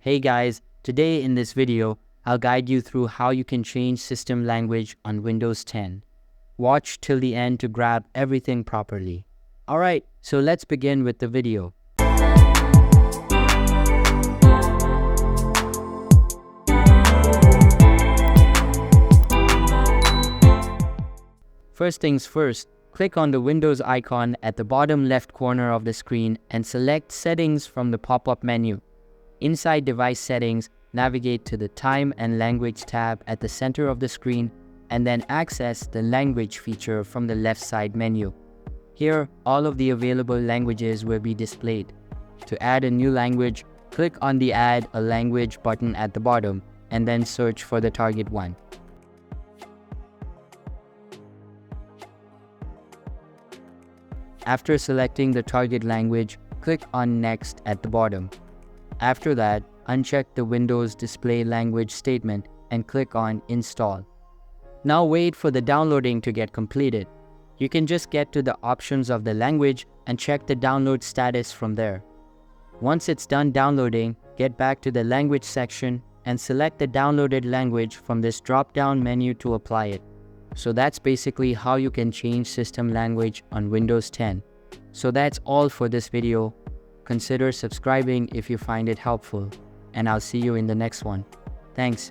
Hey guys, today in this video, I'll guide you through how you can change system language on Windows 10. Watch till the end to grab everything properly. Alright, so let's begin with the video. First things first, click on the Windows icon at the bottom left corner of the screen and select Settings from the pop-up menu. Inside Device Settings, navigate to the Time and Language tab at the center of the screen and then access the Language feature from the left side menu. Here, all of the available languages will be displayed. To add a new language, click on the Add a Language button at the bottom and then search for the target one. After selecting the target language, click on Next at the bottom. After that, uncheck the Windows Display Language statement and click on Install. Now wait for the downloading to get completed. You can just get to the options of the language and check the download status from there. Once it's done downloading, get back to the language section and select the downloaded language from this drop-down menu to apply it. So that's basically how you can change system language on Windows 10. So that's all for this video. Consider subscribing if you find it helpful, and I'll see you in the next one. Thanks.